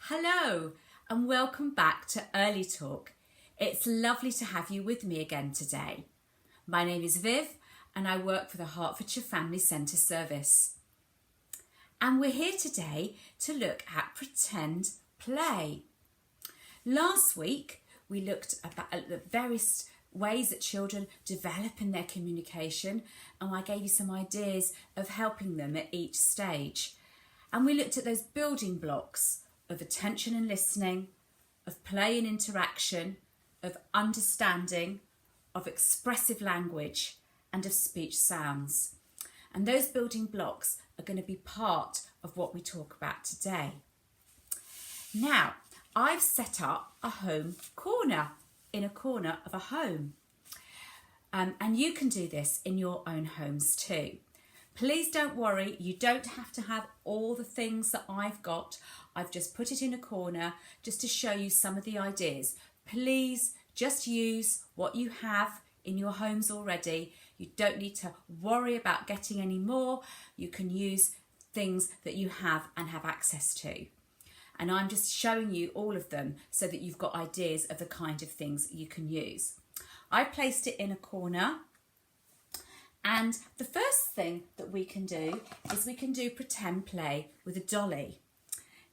Hello and welcome back to Early Talk. It's lovely to have you with me again today. My name is Viv and I work for the Hertfordshire Family Centre Service. And we're here today to look at pretend play. Last week we looked at the various ways that children develop in their communication, and I gave you some ideas of helping them at each stage. And we looked at those building blocks of attention and listening, of play and interaction, of understanding, of expressive language, and of speech sounds. And those building blocks are going to be part of what we talk about today. Now, I've set up a home corner in a corner of a home. And you can do this in your own homes too. Please don't worry, you don't have to have all the things that I've got. I've just put it in a corner just to show you some of the ideas. Please just use what you have in your homes already. You don't need to worry about getting any more. You can use things that you have and have access to. And I'm just showing you all of them so that you've got ideas of the kind of things you can use. I placed it in a corner. And the first thing that we can do is we can do pretend play with a dolly.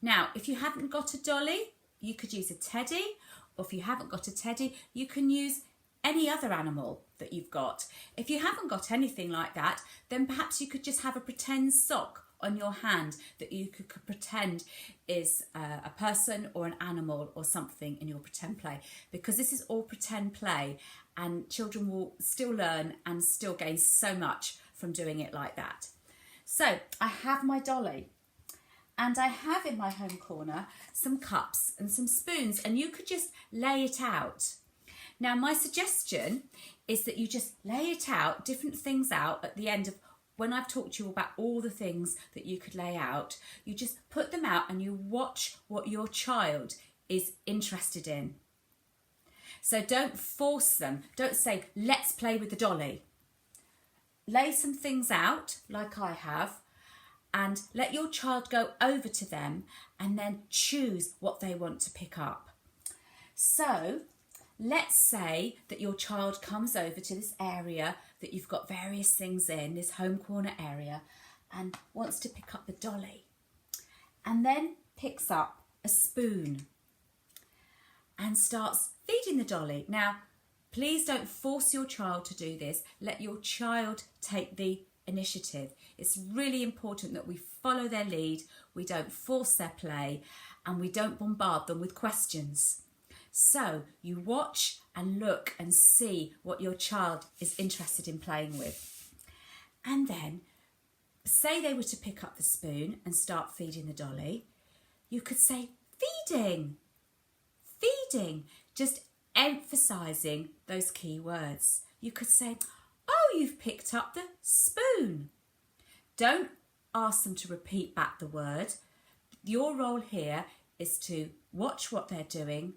Now, if you haven't got a dolly, you could use a teddy, or if you haven't got a teddy, you can use any other animal that you've got. If you haven't got anything like that, then perhaps you could just have a pretend sock on your hand that you could pretend is a person or an animal or something in your pretend play, because this is all pretend play and children will still learn and still gain so much from doing it like that. So I have my dolly and I have in my home corner some cups and some spoons, and you could just lay it out. Now my suggestion is that you just lay it out, different things out at the end of when I've talked to you about all the things that you could lay out. You just put them out and you watch what your child is interested in. So don't force them. Don't say, let's play with the dolly. Lay some things out like I have and let your child go over to them and then choose what they want to pick up. So let's say that your child comes over to this area that you've got various things in, this home corner area, and wants to pick up the dolly. And then picks up a spoon and starts feeding the dolly. Now, please don't force your child to do this. Let your child take the initiative. It's really important that we follow their lead, we don't force their play, and we don't bombard them with questions. So you watch and look and see what your child is interested in playing with. And then, say they were to pick up the spoon and start feeding the dolly, you could say, feeding, feeding, just emphasising those key words. You could say, oh, you've picked up the spoon. Don't ask them to repeat back the word. Your role here is to watch what they're doing,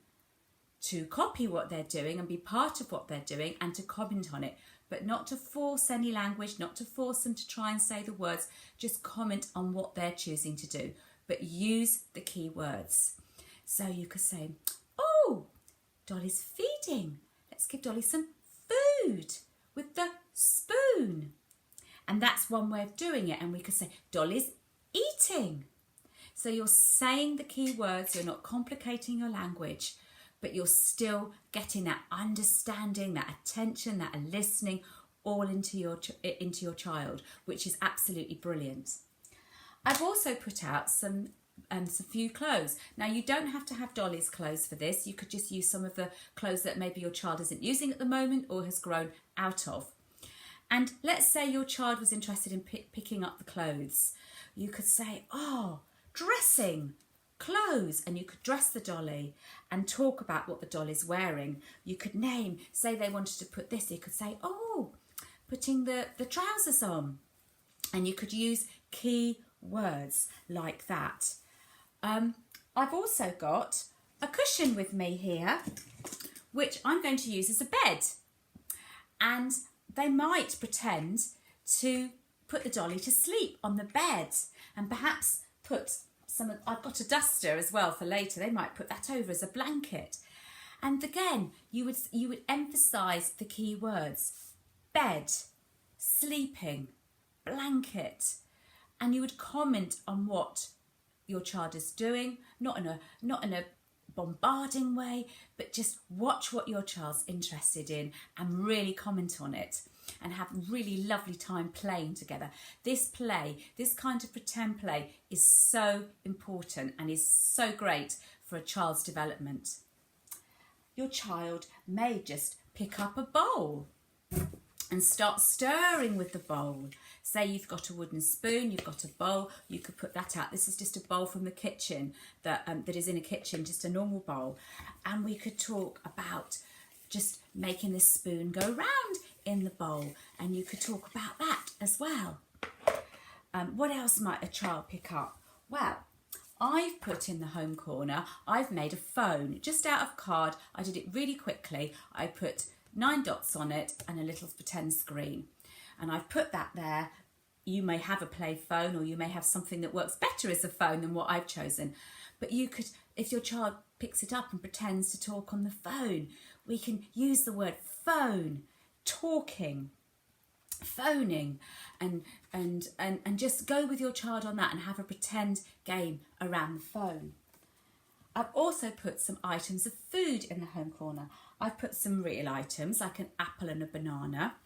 to copy what they're doing and be part of what they're doing and to comment on it, but not to force any language, not to force them to try and say the words, just comment on what they're choosing to do, but use the key words. So you could say, oh, Dolly's feeding. Let's give Dolly some food with the spoon. And that's one way of doing it. And we could say, Dolly's eating. So you're saying the key words, you're not complicating your language, but you're still getting that understanding, that attention, that listening all into your child, which is absolutely brilliant. I've also put out some few clothes. Now you don't have to have Dolly's clothes for this. You could just use some of the clothes that maybe your child isn't using at the moment or has grown out of. And let's say your child was interested in picking up the clothes. You could say, oh, dressing, clothes, and you could dress the dolly and talk about what the dolly's wearing. You could name, say they wanted to put this, you could say, oh, putting the trousers on. And you could use key words like that. I've also got a cushion with me here, which I'm going to use as a bed. And they might pretend to put the dolly to sleep on the bed and perhaps put I've got a duster as well for later. They might put that over as a blanket. And again, you would emphasise the key words: bed, sleeping, blanket, and you would comment on what your child is doing, not in a bombarding way, but just watch what your child's interested in and really comment on it and have really lovely time playing together. This kind of pretend play is so important and is so great for a child's development. Your child may just pick up a bowl and start stirring with the bowl. Say you've got a wooden spoon, you've got a bowl, you could put that out. This is just a bowl from the kitchen that is in a kitchen, just a normal bowl. And we could talk about just making this spoon go round in the bowl, and you could talk about that as well. What else might a child pick up? Well, I've put in the home corner, I've made a phone just out of card. I did it really quickly. I put 9 dots on it and a little pretend screen. And I've put that there. You may have a play phone, or you may have something that works better as a phone than what I've chosen. But you could, if your child picks it up and pretends to talk on the phone, we can use the word phone, talking, phoning, and just go with your child on that and have a pretend game around the phone. I've also put some items of food in the home corner. I've put some real items like an apple and a banana,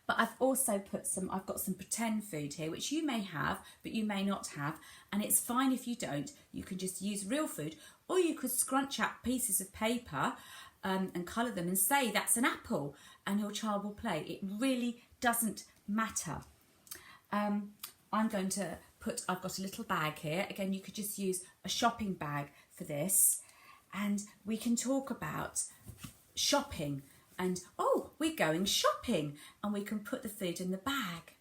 but I've also I've got some pretend food here, which you may have, but you may not have, and it's fine if you don't. You can just use real food, or you could scrunch up pieces of paper and colour them and say that's an apple, and your child will play. It really doesn't matter. I've got a little bag here. Again, you could just use a shopping bag for this, and we can talk about shopping and, oh, we're going shopping, and we can put the food in the bag.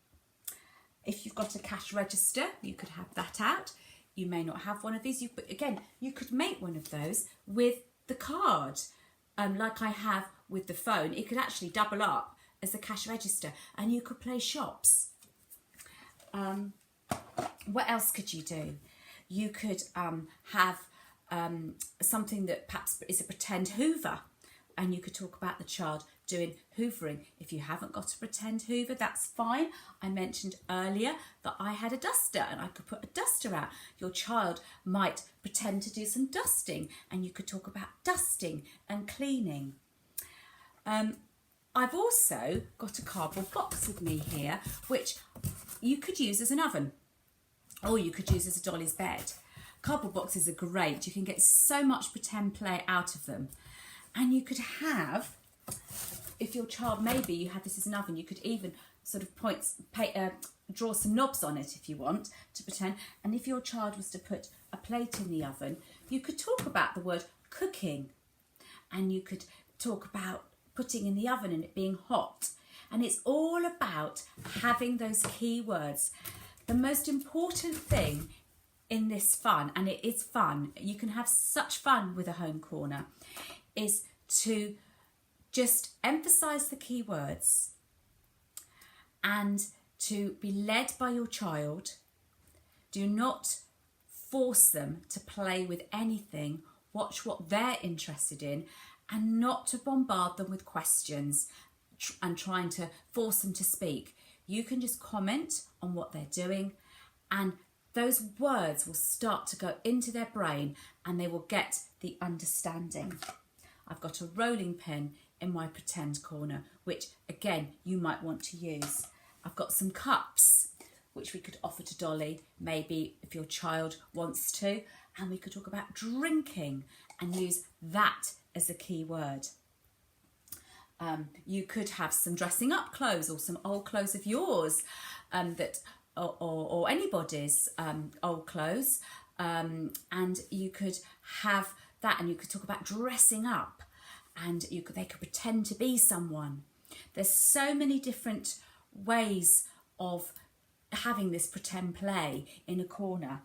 If you've got a cash register, you could have that out. You may not have one of these, but again, you could make one of those with the card, like I have with the phone. It could actually double up as a cash register, and you could play shops. What else could you do? You could have something that perhaps is a pretend hoover, and you could talk about the child doing hoovering. If you haven't got a pretend hoover, that's fine. I mentioned earlier that I had a duster, and I could put a duster out. Your child might pretend to do some dusting, and you could talk about dusting and cleaning. I've also got a cardboard box with me here, which you could use as an oven, or you could use as a dolly's bed. Cardboard boxes are great. You can get so much pretend play out of them. And you could have, if your child, maybe you had this as an oven, you could even sort of draw some knobs on it if you want to pretend. And if your child was to put a plate in the oven, you could talk about the word cooking, and you could talk about putting in the oven and it being hot. And it's all about having those key words. The most important thing in this fun, and it is fun, you can have such fun with a home corner, is to just emphasise the key words and to be led by your child. Do not force them to play with anything. Watch what they're interested in, and not to bombard them with questions and trying to force them to speak. You can just comment on what they're doing, and those words will start to go into their brain and they will get the understanding. I've got a rolling pin in my pretend corner, which again you might want to use. I've got some cups which we could offer to Dolly, maybe if your child wants to, and we could talk about drinking and use that as a key word. You could have some dressing up clothes, or some old clothes of yours, or anybody's old clothes, and you could have that, and you could talk about dressing up, and they could pretend to be someone. There's so many different ways of having this pretend play in a corner,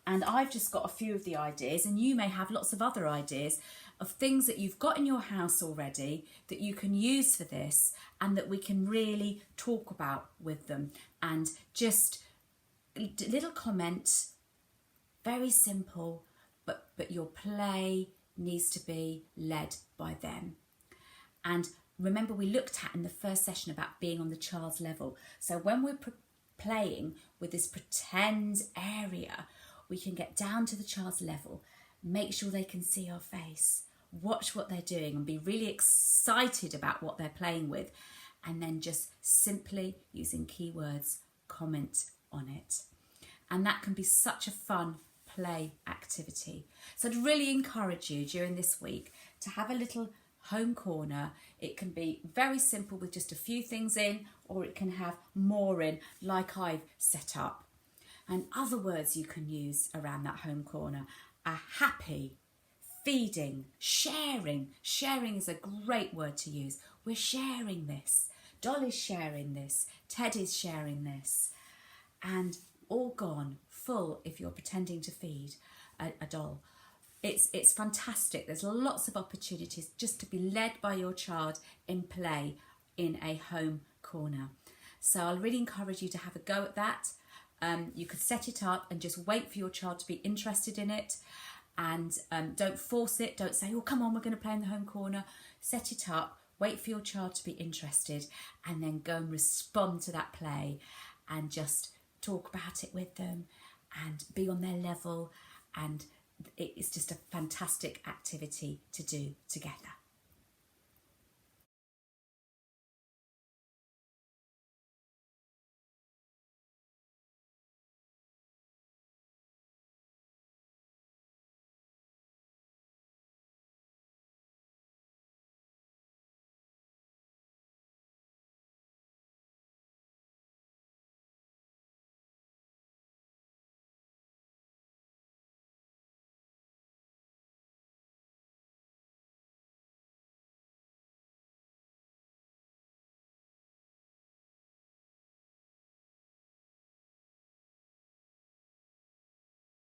and I've just got a few of the ideas, and you may have lots of other ideas of things that you've got in your house already that you can use for this, and that we can really talk about with them, and just little comments Very simple, but your play needs to be led by them. And remember, we looked at in the first session about being on the child's level. So when we're playing with this pretend area, we can get down to the child's level, make sure they can see our face, watch what they're doing and be really excited about what they're playing with, and then just simply using keywords, comment on it. And that can be such a fun play activity. So I'd really encourage you during this week to have a little home corner. It can be very simple with just a few things in, or it can have more in, like I've set up. And other words you can use around that home corner are happy, feeding, sharing. Sharing is a great word to use. We're sharing this. Dolly's sharing this. Teddy's sharing this. And all gone, full if you're pretending to feed a doll. It's fantastic. There's lots of opportunities just to be led by your child in play in a home corner. So I'll really encourage you to have a go at that. You could set it up and just wait for your child to be interested in it, and don't force it. Don't say, oh, come on, we're going to play in the home corner. Set it up, wait for your child to be interested, and then go and respond to that play and just talk about it with them and be on their level. And it's just a fantastic activity to do together.